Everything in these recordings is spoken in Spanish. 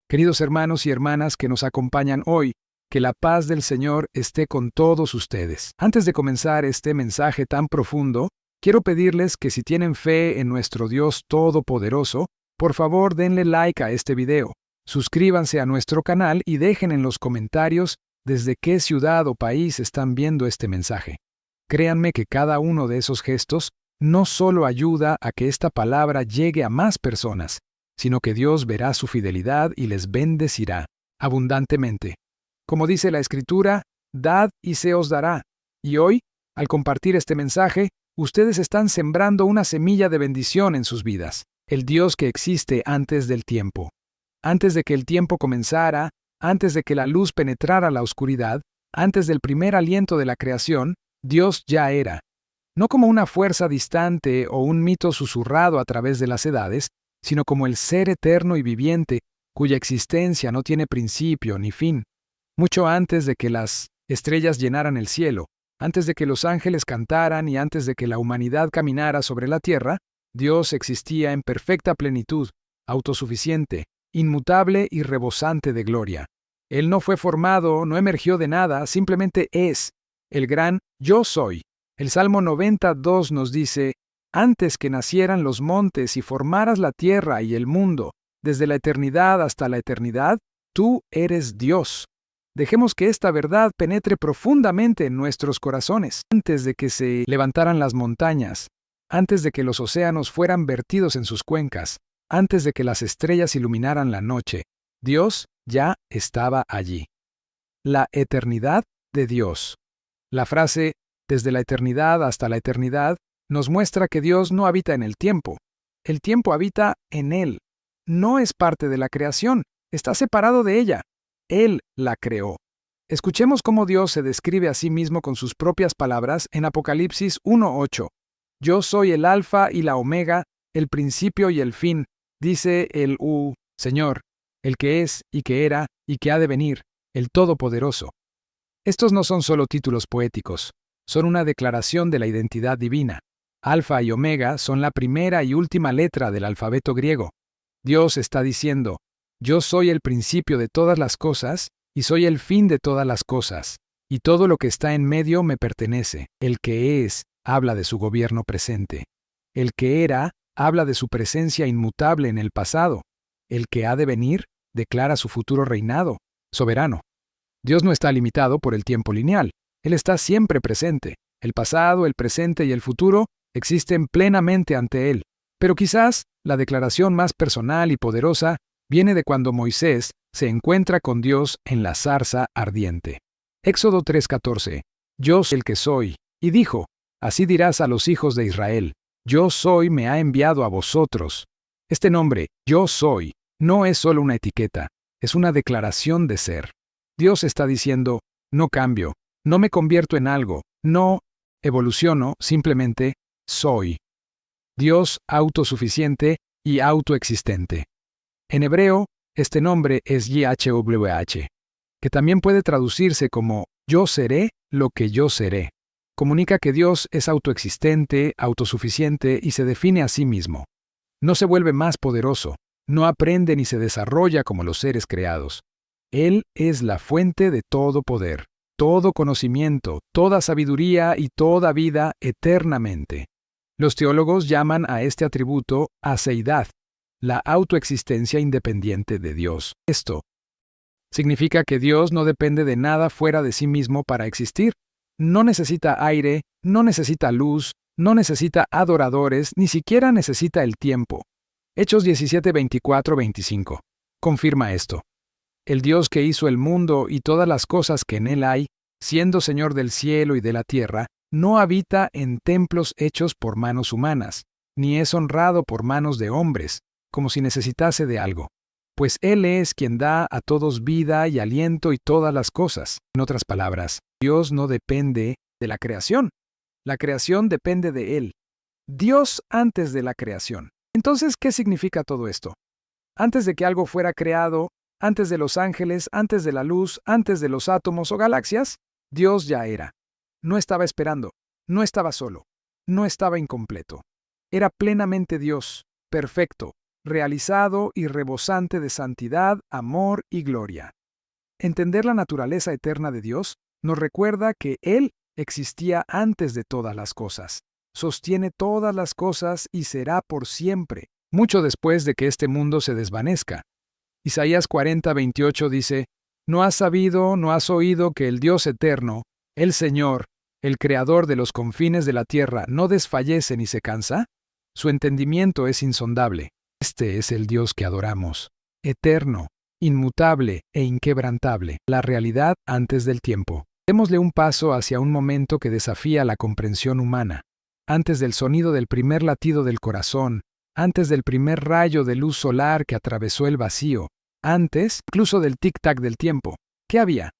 Queridos hermanos y hermanas que nos acompañan hoy, que la paz del Señor esté con todos ustedes. Antes de comenzar este mensaje tan profundo, quiero pedirles que si tienen fe en nuestro Dios Todopoderoso, por favor denle like a este video, suscríbanse a nuestro canal y dejen en los comentarios desde qué ciudad o país están viendo este mensaje. Créanme que cada uno de esos gestos no solo ayuda a que esta palabra llegue a más personas, sino que Dios verá su fidelidad y les bendecirá abundantemente. Como dice la Escritura, dad y se os dará. Y hoy, al compartir este mensaje, ustedes están sembrando una semilla de bendición en sus vidas. El Dios que existe antes del tiempo. Antes de que el tiempo comenzara, antes de que la luz penetrara la oscuridad, antes del primer aliento de la creación, Dios ya era. No como una fuerza distante o un mito susurrado a través de las edades, sino como el ser eterno y viviente, cuya existencia no tiene principio ni fin. Mucho antes de que las estrellas llenaran el cielo, antes de que los ángeles cantaran y antes de que la humanidad caminara sobre la tierra, Dios existía en perfecta plenitud, autosuficiente, inmutable y rebosante de gloria. Él no fue formado, no emergió de nada, simplemente es, el gran Yo Soy. El Salmo 92 nos dice: antes que nacieran los montes y formaras la tierra y el mundo, desde la eternidad hasta la eternidad, tú eres Dios. Dejemos que esta verdad penetre profundamente en nuestros corazones. Antes de que se levantaran las montañas, antes de que los océanos fueran vertidos en sus cuencas, antes de que las estrellas iluminaran la noche, Dios ya estaba allí. La eternidad de Dios. La frase, desde la eternidad hasta la eternidad, nos muestra que Dios no habita en el tiempo. El tiempo habita en Él. No es parte de la creación, está separado de ella. Él la creó. Escuchemos cómo Dios se describe a sí mismo con sus propias palabras en Apocalipsis 1:8. Yo soy el Alfa y la Omega, el principio y el fin, dice el Señor, el que es y que era y que ha de venir, el Todopoderoso. Estos no son solo títulos poéticos, son una declaración de la identidad divina. Alfa y Omega son la primera y última letra del alfabeto griego. Dios está diciendo: yo soy el principio de todas las cosas y soy el fin de todas las cosas, y todo lo que está en medio me pertenece. El que es habla de su gobierno presente. El que era habla de su presencia inmutable en el pasado. El que ha de venir declara su futuro reinado, soberano. Dios no está limitado por el tiempo lineal. Él está siempre presente. El pasado, el presente y el futuro existen plenamente ante Él. Pero quizás la declaración más personal y poderosa viene de cuando Moisés se encuentra con Dios en la zarza ardiente. Éxodo 3:14. Yo soy el que soy. Y dijo: así dirás a los hijos de Israel: yo soy me ha enviado a vosotros. Este nombre, yo soy, no es solo una etiqueta, es una declaración de ser. Dios está diciendo: no cambio, no me convierto en algo, no evoluciono, simplemente soy. Dios autosuficiente y autoexistente. En hebreo, este nombre es YHWH, que también puede traducirse como yo seré lo que yo seré. Comunica que Dios es autoexistente, autosuficiente y se define a sí mismo. No se vuelve más poderoso, no aprende ni se desarrolla como los seres creados. Él es la fuente de todo poder, todo conocimiento, toda sabiduría y toda vida eternamente. Los teólogos llaman a este atributo aceidad, la autoexistencia independiente de Dios. Esto significa que Dios no depende de nada fuera de sí mismo para existir. No necesita aire, no necesita luz, no necesita adoradores, ni siquiera necesita el tiempo. Hechos 17:24-25 confirma esto. El Dios que hizo el mundo y todas las cosas que en él hay, siendo Señor del cielo y de la tierra, no habita en templos hechos por manos humanas, ni es honrado por manos de hombres, como si necesitase de algo, pues Él es quien da a todos vida y aliento y todas las cosas. En otras palabras, Dios no depende de la creación depende de Él. Dios antes de la creación. Entonces, ¿qué significa todo esto? Antes de que algo fuera creado, antes de los ángeles, antes de la luz, antes de los átomos o galaxias, Dios ya era. No estaba esperando, no estaba solo, no estaba incompleto. Era plenamente Dios, perfecto, realizado y rebosante de santidad, amor y gloria. Entender la naturaleza eterna de Dios nos recuerda que Él existía antes de todas las cosas, sostiene todas las cosas y será por siempre, mucho después de que este mundo se desvanezca. Isaías 40:28 dice: ¿No has sabido, no has oído que el Dios eterno, el Señor, el Creador de los confines de la tierra, no desfallece ni se cansa? Su entendimiento es insondable. Este es el Dios que adoramos, eterno, inmutable e inquebrantable, la realidad antes del tiempo. Démosle un paso hacia un momento que desafía la comprensión humana. Antes del sonido del primer latido del corazón, antes del primer rayo de luz solar que atravesó el vacío, antes incluso del tic-tac del tiempo, ¿qué había?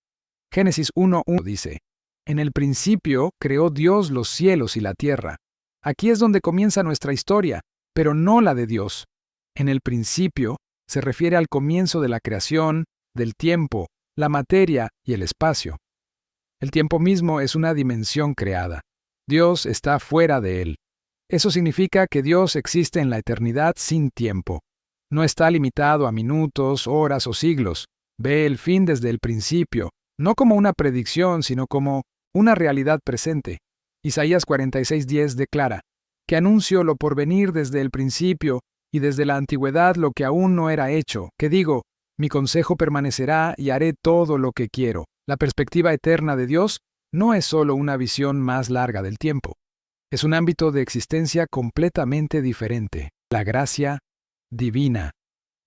Génesis 1:1 dice: En el principio creó Dios los cielos y la tierra. Aquí es donde comienza nuestra historia, pero no la de Dios. En el principio se refiere al comienzo de la creación, del tiempo, la materia y el espacio. El tiempo mismo es una dimensión creada. Dios está fuera de él. Eso significa que Dios existe en la eternidad sin tiempo. No está limitado a minutos, horas o siglos. Ve el fin desde el principio, no como una predicción, sino como una realidad presente. Isaías 46:10 declara: que anuncio lo por venir desde el principio, y desde la antigüedad lo que aún no era hecho, que digo, mi consejo permanecerá y haré todo lo que quiero. La perspectiva eterna de Dios no es solo una visión más larga del tiempo. Es un ámbito de existencia completamente diferente, la gracia divina,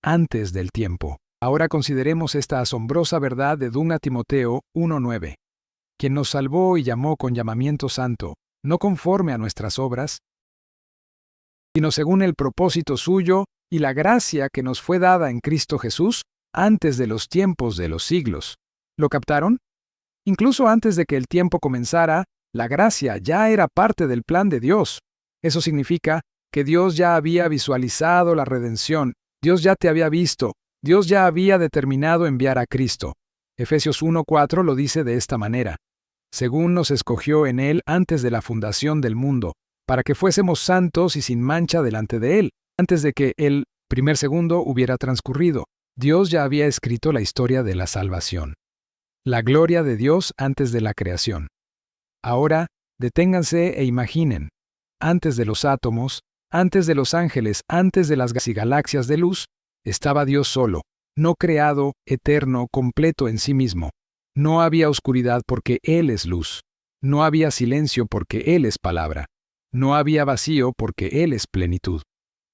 antes del tiempo. Ahora consideremos esta asombrosa verdad de 2 Timoteo 1:9. Quien nos salvó y llamó con llamamiento santo, no conforme a nuestras obras, sino según el propósito suyo y la gracia que nos fue dada en Cristo Jesús antes de los tiempos de los siglos. ¿Lo captaron? Incluso antes de que el tiempo comenzara, la gracia ya era parte del plan de Dios. Eso significa que Dios ya había visualizado la redención, Dios ya te había visto, Dios ya había determinado enviar a Cristo. Efesios 1:4 lo dice de esta manera: según nos escogió en Él antes de la fundación del mundo, para que fuésemos santos y sin mancha delante de Él, antes de que el primer segundo hubiera transcurrido. Dios ya había escrito la historia de la salvación. La gloria de Dios antes de la creación. Ahora, deténganse e imaginen. Antes de los átomos, antes de los ángeles, antes de las galaxias de luz, estaba Dios solo, no creado, eterno, completo en sí mismo. No había oscuridad porque Él es luz. No había silencio porque Él es palabra. No había vacío porque Él es plenitud.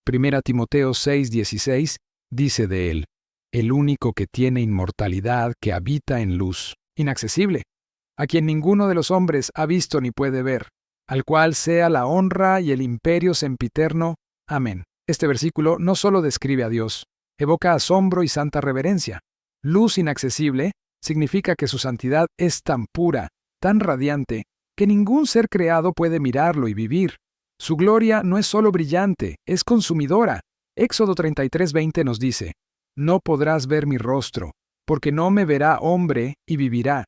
1 Timoteo 6:16 dice de Él: el único que tiene inmortalidad, que habita en luz, inaccesible, a quien ninguno de los hombres ha visto ni puede ver, al cual sea la honra y el imperio sempiterno. Amén. Este versículo no solo describe a Dios, evoca asombro y santa reverencia. Luz inaccesible significa que su santidad es tan pura, tan radiante, que ningún ser creado puede mirarlo y vivir. Su gloria no es solo brillante, es consumidora. Éxodo 33:20 nos dice: no podrás ver mi rostro, porque no me verá hombre y vivirá.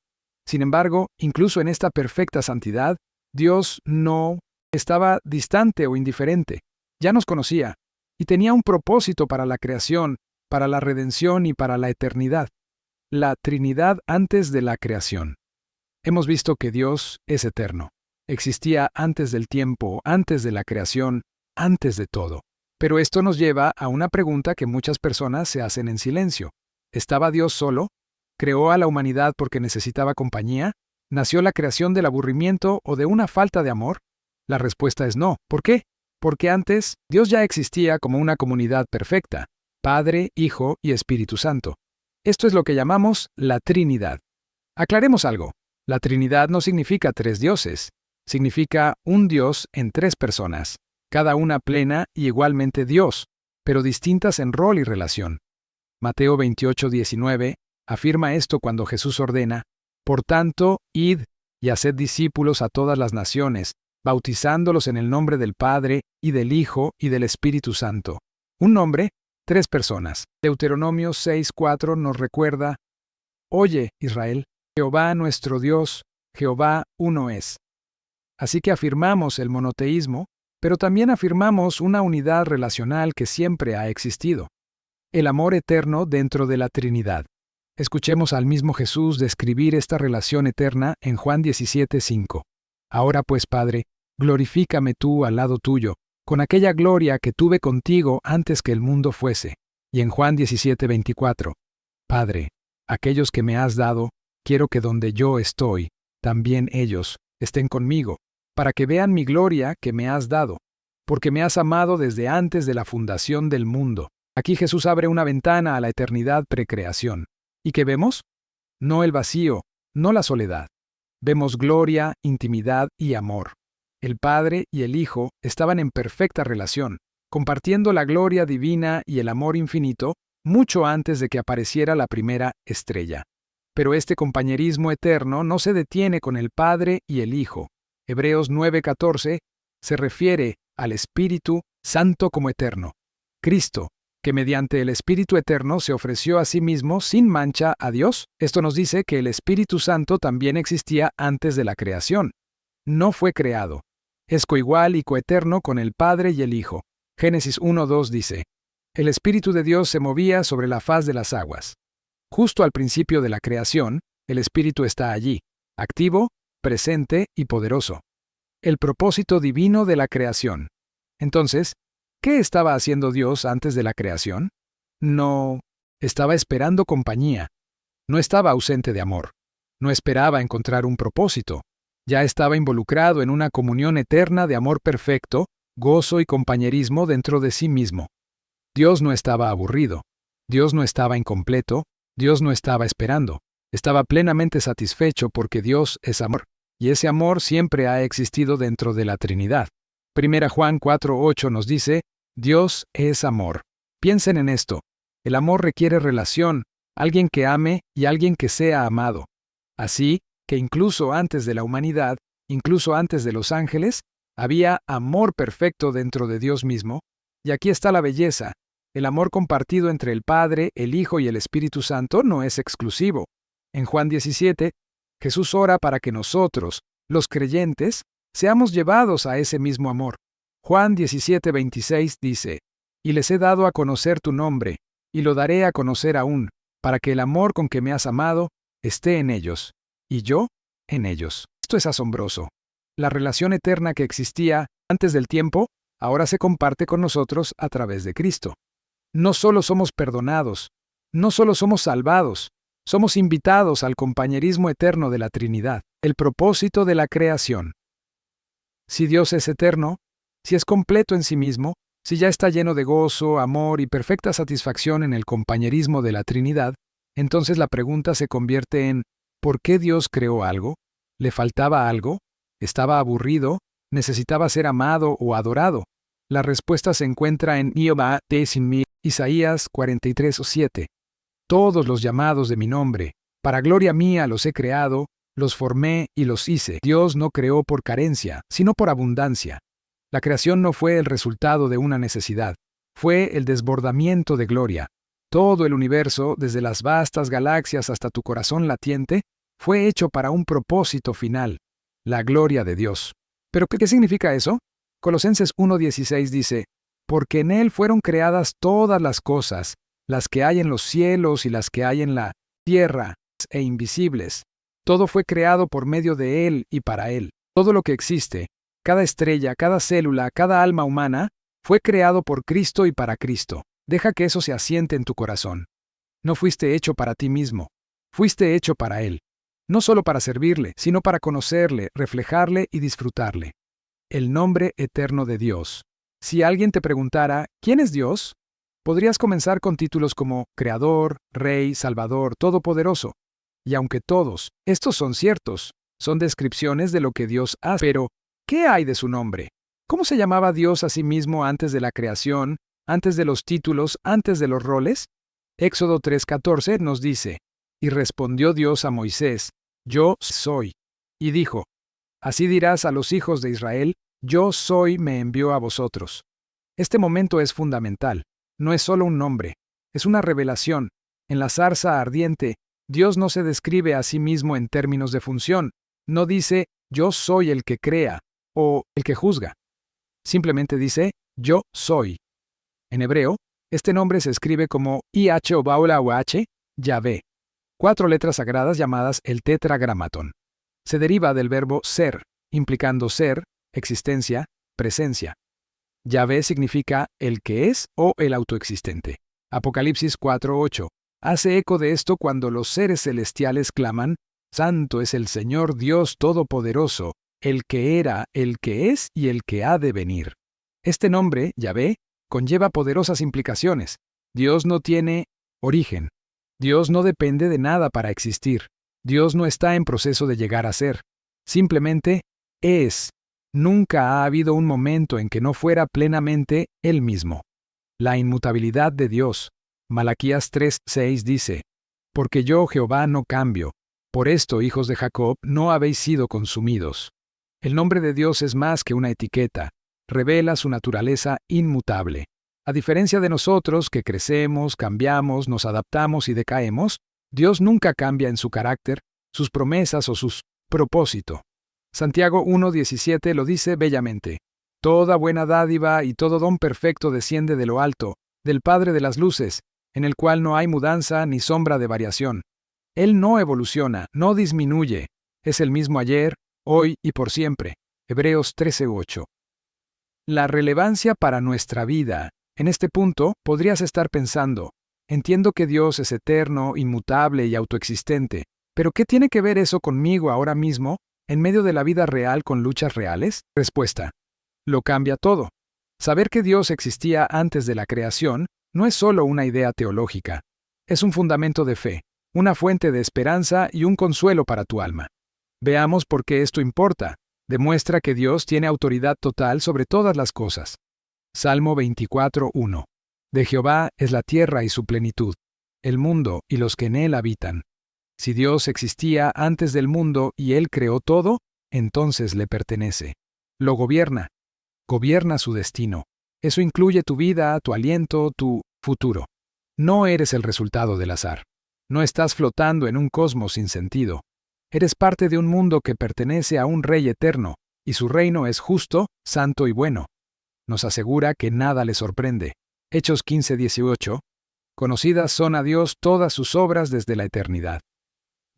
Sin embargo, incluso en esta perfecta santidad, Dios no estaba distante o indiferente. Ya nos conocía, y tenía un propósito para la creación, para la redención y para la eternidad. La Trinidad antes de la creación. Hemos visto que Dios es eterno. Existía antes del tiempo, antes de la creación, antes de todo. Pero esto nos lleva a una pregunta que muchas personas se hacen en silencio. ¿Estaba Dios solo? ¿Creó a la humanidad porque necesitaba compañía? ¿Nació la creación del aburrimiento o de una falta de amor? La respuesta es no. ¿Por qué? Porque antes Dios ya existía como una comunidad perfecta: Padre, Hijo y Espíritu Santo. Esto es lo que llamamos la Trinidad. Aclaremos algo. La Trinidad no significa tres dioses. Significa un Dios en tres personas, cada una plena y igualmente Dios, pero distintas en rol y relación. Mateo 28:19 afirma esto cuando Jesús ordena: por tanto, id y haced discípulos a todas las naciones, bautizándolos en el nombre del Padre, y del Hijo, y del Espíritu Santo. Un nombre, tres personas. Deuteronomio 6:4 nos recuerda: oye, Israel, Jehová nuestro Dios, Jehová uno es. Así que afirmamos el monoteísmo, pero también afirmamos una unidad relacional que siempre ha existido: el amor eterno dentro de la Trinidad. Escuchemos al mismo Jesús describir esta relación eterna en Juan 17:5. Ahora pues, Padre, glorifícame tú al lado tuyo, con aquella gloria que tuve contigo antes que el mundo fuese. Y en Juan 17:24. Padre, aquellos que me has dado, quiero que donde yo estoy, también ellos estén conmigo, para que vean mi gloria que me has dado, porque me has amado desde antes de la fundación del mundo. Aquí Jesús abre una ventana a la eternidad precreación. ¿Y qué vemos? No el vacío, no la soledad. Vemos gloria, intimidad y amor. El Padre y el Hijo estaban en perfecta relación, compartiendo la gloria divina y el amor infinito mucho antes de que apareciera la primera estrella. Pero este compañerismo eterno no se detiene con el Padre y el Hijo. Hebreos 9:14 se refiere al Espíritu Santo como eterno. Cristo, que mediante el Espíritu Eterno se ofreció a sí mismo sin mancha a Dios. Esto nos dice que el Espíritu Santo también existía antes de la creación. No fue creado. Es coigual y coeterno con el Padre y el Hijo. Génesis 1:2 dice: el Espíritu de Dios se movía sobre la faz de las aguas. Justo al principio de la creación, el Espíritu está allí, activo, presente y poderoso. El propósito divino de la creación. Entonces, ¿qué estaba haciendo Dios antes de la creación? No, estaba esperando compañía. No estaba ausente de amor. No esperaba encontrar un propósito. Ya estaba involucrado en una comunión eterna de amor perfecto, gozo y compañerismo dentro de sí mismo. Dios no estaba aburrido. Dios no estaba incompleto. Dios no estaba esperando. Estaba plenamente satisfecho porque Dios es amor, y ese amor siempre ha existido dentro de la Trinidad. 1 Juan 4:8 nos dice: Dios es amor. Piensen en esto. El amor requiere relación, alguien que ame y alguien que sea amado. Así que incluso antes de la humanidad, incluso antes de los ángeles, había amor perfecto dentro de Dios mismo. Y aquí está la belleza. El amor compartido entre el Padre, el Hijo y el Espíritu Santo no es exclusivo. En Juan 17, Jesús ora para que nosotros, los creyentes, seamos llevados a ese mismo amor. Juan 17:26 dice: y les he dado a conocer tu nombre, y lo daré a conocer aún, para que el amor con que me has amado esté en ellos, y yo en ellos. Esto es asombroso. La relación eterna que existía antes del tiempo, ahora se comparte con nosotros a través de Cristo. No solo somos perdonados, no solo somos salvados, somos invitados al compañerismo eterno de la Trinidad, el propósito de la creación. Si Dios es eterno, si es completo en sí mismo, si ya está lleno de gozo, amor y perfecta satisfacción en el compañerismo de la Trinidad, entonces la pregunta se convierte en: ¿por qué Dios creó algo? ¿Le faltaba algo? ¿Estaba aburrido? ¿Necesitaba ser amado o adorado? La respuesta se encuentra en Isaías 43:7. Todos los llamados de mi nombre, para gloria mía los he creado, los formé y los hice. Dios no creó por carencia, sino por abundancia. La creación no fue el resultado de una necesidad, fue el desbordamiento de gloria. Todo el universo, desde las vastas galaxias hasta tu corazón latiente, fue hecho para un propósito final, la gloria de Dios. ¿Pero qué significa eso? Colosenses 1:16 dice: porque en Él fueron creadas todas las cosas, las que hay en los cielos y las que hay en la tierra, e invisibles. Todo fue creado por medio de Él y para Él. Todo lo que existe, cada estrella, cada célula, cada alma humana, fue creado por Cristo y para Cristo. Deja que eso se asiente en tu corazón. No fuiste hecho para ti mismo. Fuiste hecho para Él. No solo para servirle, sino para conocerle, reflejarle y disfrutarle. El nombre eterno de Dios. Si alguien te preguntara, ¿quién es Dios?, podrías comenzar con títulos como Creador, Rey, Salvador, Todopoderoso. Y aunque todos estos son ciertos, son descripciones de lo que Dios hace. Pero, ¿qué hay de su nombre? ¿Cómo se llamaba Dios a sí mismo antes de la creación, antes de los títulos, antes de los roles? Éxodo 3:14 nos dice: y respondió Dios a Moisés: yo soy. Y dijo: así dirás a los hijos de Israel: yo soy me envió a vosotros. Este momento es fundamental. No es solo un nombre, es una revelación. En la zarza ardiente, Dios no se describe a sí mismo en términos de función. No dice: yo soy el que crea o el que juzga. Simplemente dice, yo soy. En hebreo, este nombre se escribe como IH o Baula o H, Yahvé. 4 letras sagradas llamadas el tetragramatón. Se deriva del verbo ser, implicando ser, existencia, presencia. Yahvé significa el que es o el autoexistente. Apocalipsis 4:8. Hace eco de esto cuando los seres celestiales claman, Santo es el Señor Dios Todopoderoso, el que era, el que es y el que ha de venir. Este nombre, Yahvé, conlleva poderosas implicaciones. Dios no tiene origen. Dios no depende de nada para existir. Dios no está en proceso de llegar a ser. Simplemente es. Nunca ha habido un momento en que no fuera plenamente Él mismo. La inmutabilidad de Dios. Malaquías 3:6 dice, Porque yo, Jehová, no cambio. Por esto, hijos de Jacob, no habéis sido consumidos. El nombre de Dios es más que una etiqueta. Revela su naturaleza inmutable. A diferencia de nosotros, que crecemos, cambiamos, nos adaptamos y decaemos, Dios nunca cambia en su carácter, sus promesas o sus propósito. Santiago 1:17 lo dice bellamente. Toda buena dádiva y todo don perfecto desciende de lo alto, del Padre de las luces, en el cual no hay mudanza ni sombra de variación. Él no evoluciona, no disminuye. Es el mismo ayer, hoy y por siempre. Hebreos 13:8. La relevancia para nuestra vida. En este punto, podrías estar pensando, entiendo que Dios es eterno, inmutable y autoexistente, pero ¿qué tiene que ver eso conmigo ahora mismo, en medio de la vida real con luchas reales? Respuesta. Lo cambia todo. Saber que Dios existía antes de la creación no es solo una idea teológica. Es un fundamento de fe, una fuente de esperanza y un consuelo para tu alma. Veamos por qué esto importa. Demuestra que Dios tiene autoridad total sobre todas las cosas. Salmo 24:1. De Jehová es la tierra y su plenitud, el mundo y los que en él habitan. Si Dios existía antes del mundo y Él creó todo, entonces le pertenece. Lo gobierna. Gobierna su destino. Eso incluye tu vida, tu aliento, tu futuro. No eres el resultado del azar. No estás flotando en un cosmos sin sentido. Eres parte de un mundo que pertenece a un Rey eterno, y su reino es justo, santo y bueno. Nos asegura que nada le sorprende. Hechos 15:18. Conocidas son a Dios todas sus obras desde la eternidad.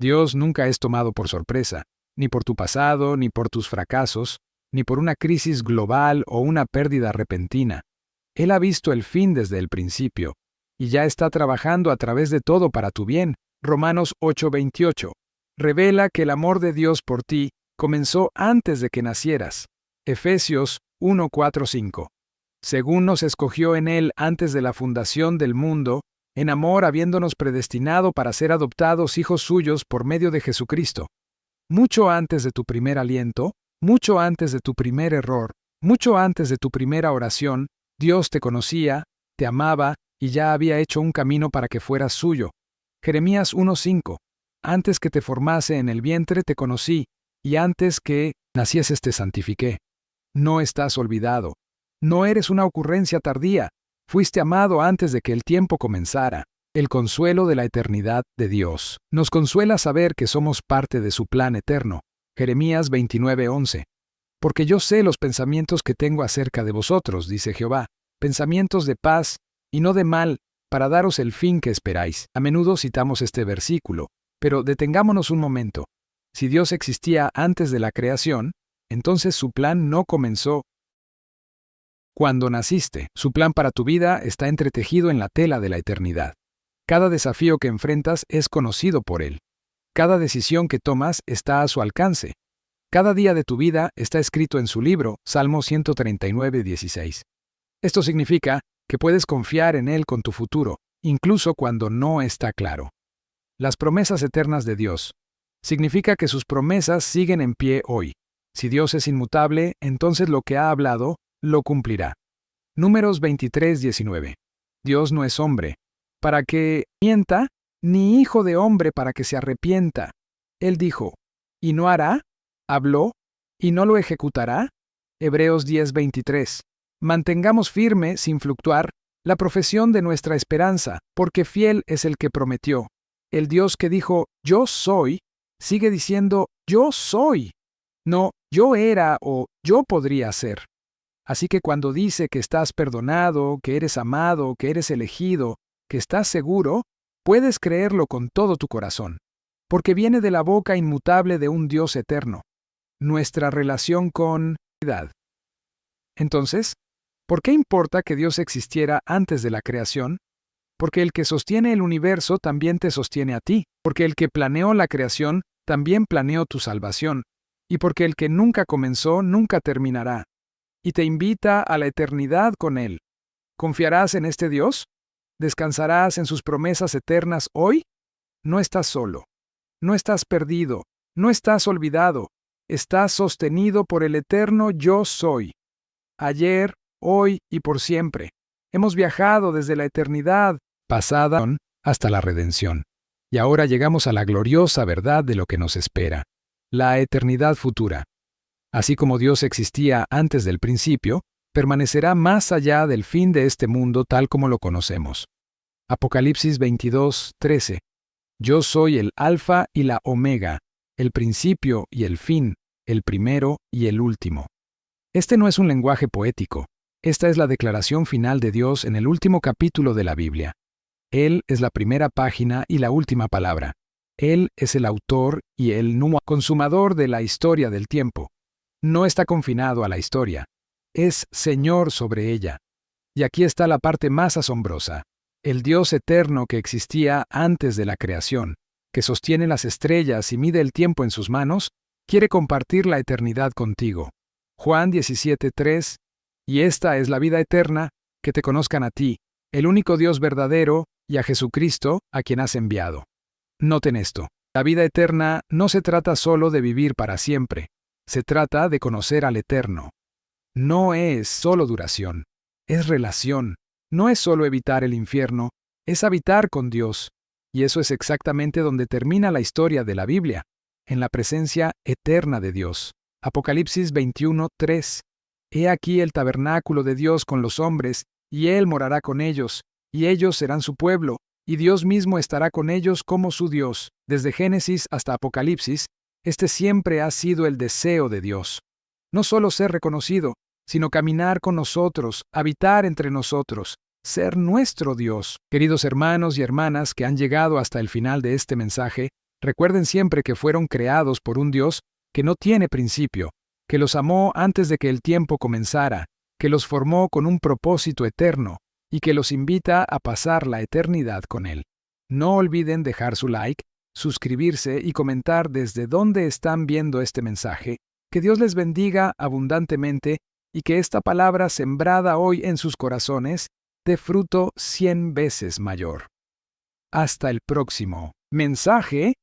Dios nunca es tomado por sorpresa, ni por tu pasado, ni por tus fracasos, ni por una crisis global o una pérdida repentina. Él ha visto el fin desde el principio, y ya está trabajando a través de todo para tu bien. Romanos 8:28. Revela que el amor de Dios por ti comenzó antes de que nacieras. Efesios 1:4-5. Según nos escogió en Él antes de la fundación del mundo, en amor habiéndonos predestinado para ser adoptados hijos suyos por medio de Jesucristo. Mucho antes de tu primer aliento, mucho antes de tu primer error, mucho antes de tu primera oración, Dios te conocía, te amaba y ya había hecho un camino para que fueras suyo. Jeremías 1:5. Antes que te formase en el vientre te conocí, y antes que nacieses te santifiqué. No estás olvidado. No eres una ocurrencia tardía. Fuiste amado antes de que el tiempo comenzara. El consuelo de la eternidad de Dios. Nos consuela saber que somos parte de su plan eterno. Jeremías 29:11. Porque yo sé los pensamientos que tengo acerca de vosotros, dice Jehová, pensamientos de paz y no de mal, para daros el fin que esperáis. A menudo citamos este versículo, pero detengámonos un momento. Si Dios existía antes de la creación, entonces su plan no comenzó cuando naciste. Su plan para tu vida está entretejido en la tela de la eternidad. Cada desafío que enfrentas es conocido por Él. Cada decisión que tomas está a su alcance. Cada día de tu vida está escrito en su libro, Salmo 139:16. Esto significa que puedes confiar en Él con tu futuro, incluso cuando no está claro. Las promesas eternas de Dios. Significa que sus promesas siguen en pie hoy. Si Dios es inmutable, entonces lo que ha hablado, lo cumplirá. Números 23:19. Dios no es hombre, para que mienta, ni hijo de hombre para que se arrepienta. Él dijo, ¿y no hará? ¿Habló? ¿Y no lo ejecutará? Hebreos 10:23. Mantengamos firme, sin fluctuar, la profesión de nuestra esperanza, porque fiel es el que prometió. El Dios que dijo, yo soy, sigue diciendo, yo soy. No, yo era o yo podría ser. Así que cuando dice que estás perdonado, que eres amado, que eres elegido, que estás seguro, puedes creerlo con todo tu corazón, porque viene de la boca inmutable de un Dios eterno. Nuestra relación con Dios. Entonces, ¿por qué importa que Dios existiera antes de la creación? Porque el que sostiene el universo también te sostiene a ti, porque el que planeó la creación también planeó tu salvación, y porque el que nunca comenzó nunca terminará, y te invita a la eternidad con Él. ¿Confiarás en este Dios? ¿Descansarás en sus promesas eternas hoy? No estás solo, no estás perdido, no estás olvidado, estás sostenido por el eterno Yo Soy. Ayer, hoy y por siempre. Hemos viajado desde la eternidad pasada hasta la redención. Y ahora llegamos a la gloriosa verdad de lo que nos espera, la eternidad futura. Así como Dios existía antes del principio, permanecerá más allá del fin de este mundo tal como lo conocemos. Apocalipsis 22:13. Yo soy el Alfa y la Omega, el principio y el fin, el primero y el último. Este no es un lenguaje poético. Esta es la declaración final de Dios en el último capítulo de la Biblia. Él es la primera página y la última palabra. Él es el autor y el consumador de la historia del tiempo. No está confinado a la historia. Es Señor sobre ella. Y aquí está la parte más asombrosa. El Dios eterno que existía antes de la creación, que sostiene las estrellas y mide el tiempo en sus manos, quiere compartir la eternidad contigo. Juan 17:3. Y esta es la vida eterna, que te conozcan a ti, el único Dios verdadero, y a Jesucristo, a quien has enviado. Noten esto. La vida eterna no se trata solo de vivir para siempre. Se trata de conocer al Eterno. No es solo duración, es relación. No es solo evitar el infierno, es habitar con Dios. Y eso es exactamente donde termina la historia de la Biblia, en la presencia eterna de Dios. Apocalipsis 21:3. He aquí el tabernáculo de Dios con los hombres, y Él morará con ellos, y ellos serán su pueblo, y Dios mismo estará con ellos como su Dios. Desde Génesis hasta Apocalipsis, este siempre ha sido el deseo de Dios. No solo ser reconocido, sino caminar con nosotros, habitar entre nosotros, ser nuestro Dios. Queridos hermanos y hermanas que han llegado hasta el final de este mensaje, recuerden siempre que fueron creados por un Dios que no tiene principio, que los amó antes de que el tiempo comenzara, que los formó con un propósito eterno y que los invita a pasar la eternidad con Él. No olviden dejar su like, suscribirse y comentar desde dónde están viendo este mensaje. Que Dios les bendiga abundantemente y que esta palabra sembrada hoy en sus corazones dé fruto 100 veces mayor. Hasta el próximo mensaje.